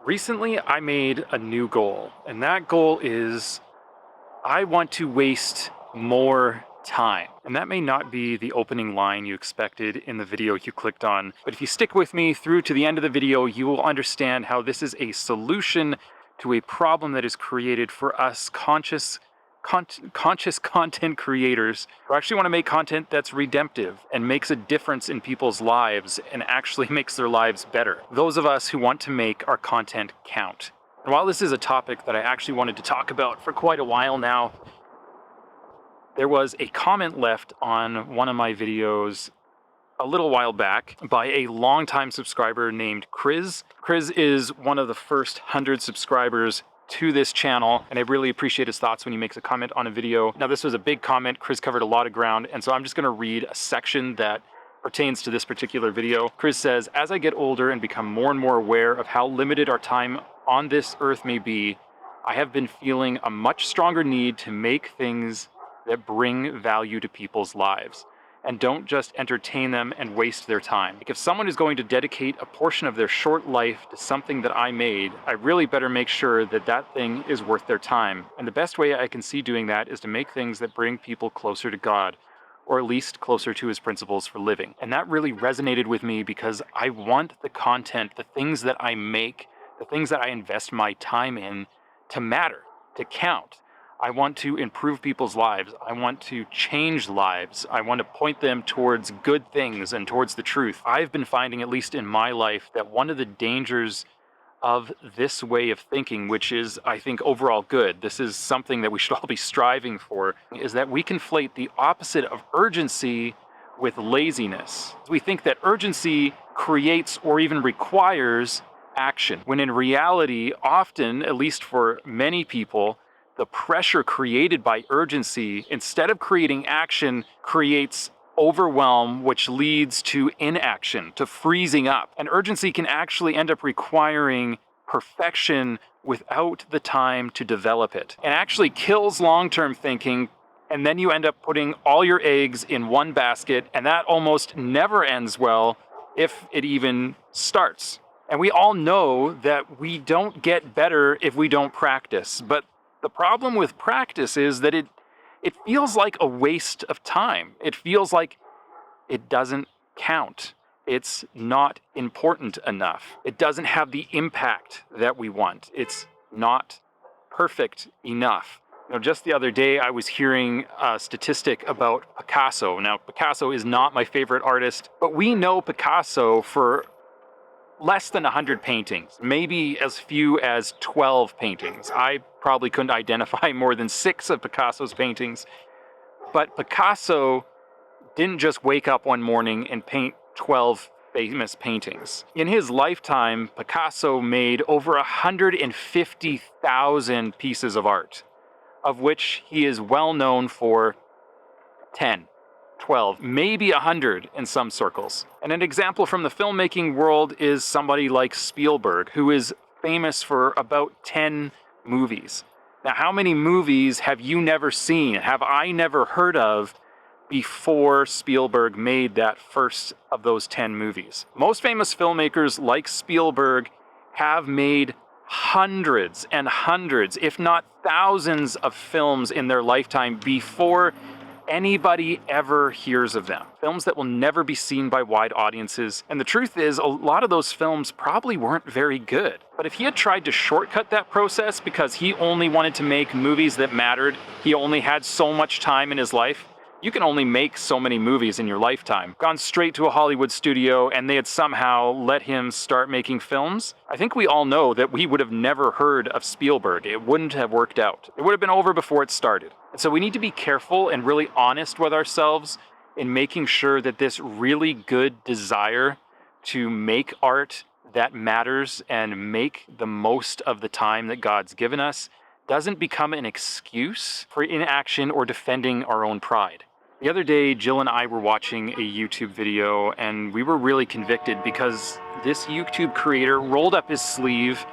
Recently, I made a new goal, and that goal is I want to waste more time. And that may not be the opening line you expected in the video you clicked on, but if you stick with me through to the end of the video, you will understand how this is a solution to a problem that is created for us conscious content creators who actually want to make content that's redemptive and makes a difference in people's lives and actually makes their lives better. Those of us who want to make our content count. And while this is a topic that I actually wanted to talk about for quite a while now, there was a comment left on one of my videos a little while back by a longtime subscriber named Chris. Chris is one of the first 100 subscribers to this channel, and I really appreciate his thoughts when he makes a comment on a video. Now, this was a big comment. Chris covered a lot of ground, and so I'm just going to read a section that pertains to this particular video. Chris says, "As I get older and become more and more aware of how limited our time on this earth may be, I have been feeling a much stronger need to make things that bring value to people's lives and don't just entertain them and waste their time. Like, if someone is going to dedicate a portion of their short life to something that I made, I really better make sure that that thing is worth their time. And the best way I can see doing that is to make things that bring people closer to God, or at least closer to his principles for living." And that really resonated with me because I want the content, the things that I make, the things that I invest my time in to matter, to count. I want to improve people's lives. I want to change lives. I want to point them towards good things and towards the truth. I've been finding, at least in my life, that one of the dangers of this way of thinking, which is, I think, overall good, this is something that we should all be striving for, is that we conflate the opposite of urgency with laziness. We think that urgency creates or even requires action, when in reality, often, at least for many people, the pressure created by urgency, instead of creating action, creates overwhelm, which leads to inaction, to freezing up. And urgency can actually end up requiring perfection without the time to develop it, and actually kills long-term thinking. And then you end up putting all your eggs in one basket, and that almost never ends well, if it even starts. And we all know that we don't get better if we don't practice, but the problem with practice is that it feels like a waste of time. It feels like it doesn't count. It's not important enough. It doesn't have the impact that we want. It's not perfect enough. Just the other day, I was hearing a statistic about Picasso. Now, Picasso is not my favorite artist, but we know Picasso for less than 100 paintings, maybe as few as 12 paintings. I probably couldn't identify more than 6 of Picasso's paintings. But Picasso didn't just wake up one morning and paint 12 famous paintings. In his lifetime, Picasso made over 150,000 pieces of art, of which he is well known for 10. 12, maybe 100 in some circles. And an example from the filmmaking world is somebody like Spielberg, who is famous for about 10 movies. Now, how many movies have you never seen, have I never heard of before Spielberg made that first of those 10 movies? Most famous filmmakers like Spielberg have made hundreds and hundreds, if not thousands of films in their lifetime before anybody ever hears of them. Films that will never be seen by wide audiences. And the truth is, a lot of those films probably weren't very good. But if he had tried to shortcut that process because he only wanted to make movies that mattered, he only had so much time in his life. You can only make so many movies in your lifetime. Gone straight to a Hollywood studio and they had somehow let him start making films, I think we all know that we would have never heard of Spielberg. It wouldn't have worked out. It would have been over before it started. And so we need to be careful and really honest with ourselves in making sure that this really good desire to make art that matters and make the most of the time that God's given us doesn't become an excuse for inaction or defending our own pride. The other day, Jill and I were watching a YouTube video, and we were really convicted because this YouTube creator rolled up his sleeve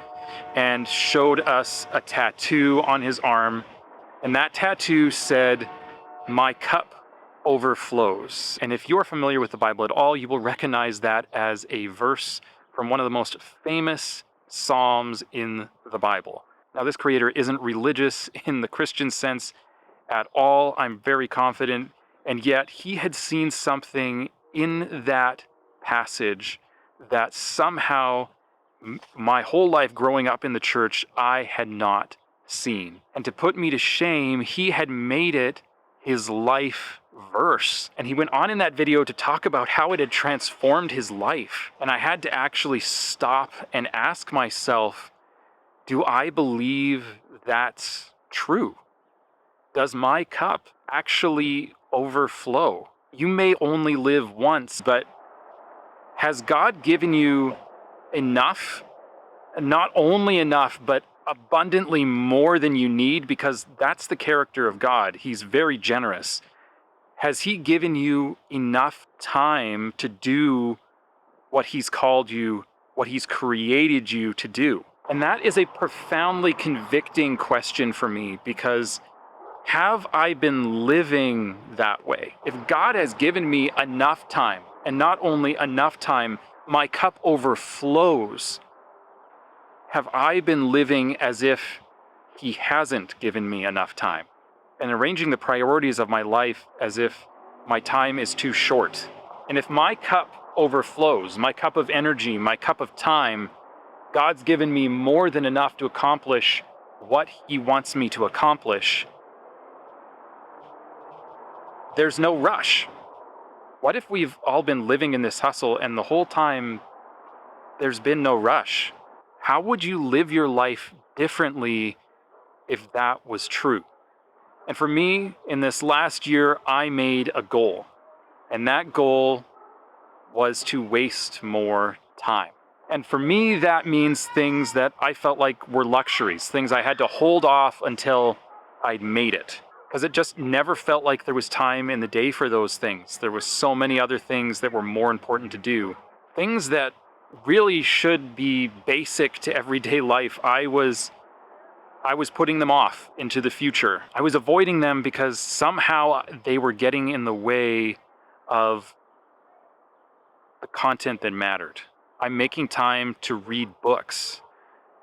and showed us a tattoo on his arm, and that tattoo said, "My cup overflows." And if you're familiar with the Bible at all, you will recognize that as a verse from one of the most famous Psalms in the Bible. Now, this creator isn't religious in the Christian sense at all, I'm very confident, and yet he had seen something in that passage that somehow my whole life growing up in the church I had not seen. And to put me to shame, he had made it his life verse. And he went on in that video to talk about how it had transformed his life. And I had to actually stop and ask myself, do I believe that's true? Does my cup actually overflow? You may only live once, but has God given you enough? Not only enough, but abundantly more than you need, because that's the character of God. He's very generous. Has he given you enough time to do what he's called you, what he's created you to do? And that is a profoundly convicting question for me, because have I been living that way? If God has given me enough time, and not only enough time, my cup overflows, have I been living as if he hasn't given me enough time, and arranging the priorities of my life as if my time is too short? And if my cup overflows, my cup of energy, my cup of time, God's given me more than enough to accomplish what he wants me to accomplish, there's no rush. What if we've all been living in this hustle and the whole time there's been no rush? How would you live your life differently if that was true? And for me, in this last year, I made a goal. And that goal was to waste more time. And for me, that means things that I felt like were luxuries, things I had to hold off until I'd made it. Because it just never felt like there was time in the day for those things. There was so many other things that were more important to do. Things that really should be basic to everyday life. I was putting them off into the future. I was avoiding them because somehow they were getting in the way of the content that mattered. I'm making time to read books,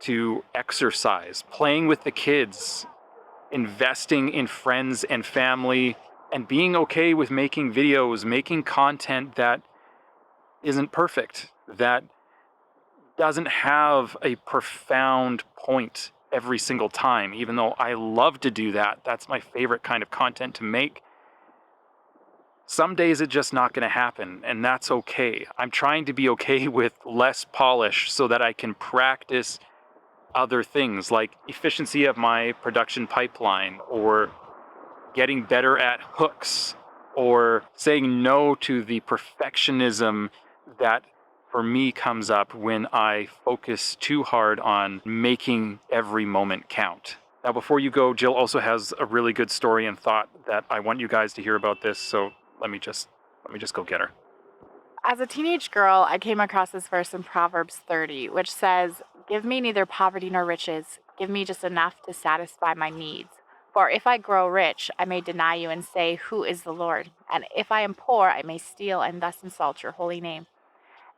to exercise, playing with the kids, investing in friends and family, and being okay with making videos, making content that isn't perfect, that doesn't have a profound point every single time, even though I love to do that. That's my favorite kind of content to make. Some days it's just not going to happen, and that's okay. I'm trying to be okay with less polish so that I can practice other things like efficiency of my production pipeline, or getting better at hooks, or saying no to the perfectionism that for me comes up when I focus too hard on making every moment count. Now, before you go, Jill also has a really good story and thought that I want you guys to hear about this, so let me just go get her. As a teenage girl, I came across this verse in Proverbs 30, which says, "Give me neither poverty nor riches. Give me just enough to satisfy my needs. For if I grow rich, I may deny you and say, 'Who is the Lord?' And if I am poor, I may steal and thus insult your holy name."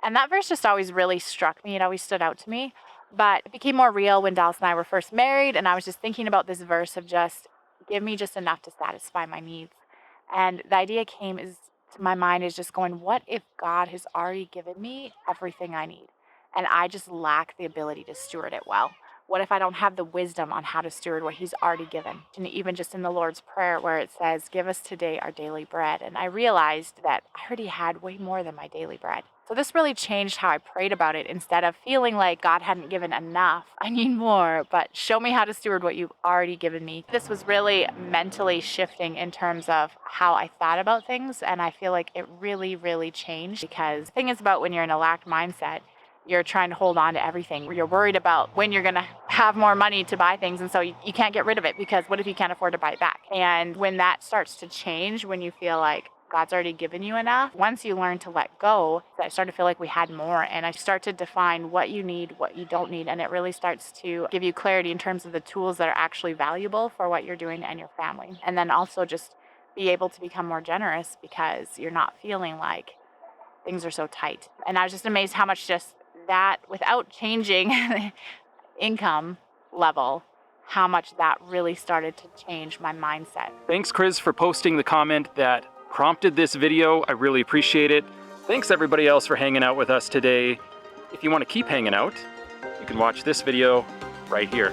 And that verse just always really struck me. It always stood out to me. But it became more real when Dallas and I were first married. And I was just thinking about this verse of just, give me just enough to satisfy my needs. And the idea came is to my mind is just going, what if God has already given me everything I need? And I just lack the ability to steward it well. What if I don't have the wisdom on how to steward what he's already given? And even just in the Lord's Prayer where it says, "Give us today our daily bread." And I realized that I already had way more than my daily bread. So this really changed how I prayed about it. Instead of feeling like God hadn't given enough, I need more, but show me how to steward what you've already given me. This was really mentally shifting in terms of how I thought about things. And I feel like it really, really changed, because the thing is about when you're in a lack mindset, you're trying to hold on to everything. You're worried about when you're going to have more money to buy things. And so you can't get rid of it, because what if you can't afford to buy it back? And when that starts to change, when you feel like God's already given you enough, once you learn to let go, I start to feel like we had more. And I start to define what you need, what you don't need. And it really starts to give you clarity in terms of the tools that are actually valuable for what you're doing and your family. And then also just be able to become more generous, because you're not feeling like things are so tight. And I was just amazed how much just that, without changing income level, how much that really started to change my mindset. Thanks, Chris, for posting the comment that prompted this video. I really appreciate it. Thanks everybody else for hanging out with us today. If you want to keep hanging out, you can watch this video right here.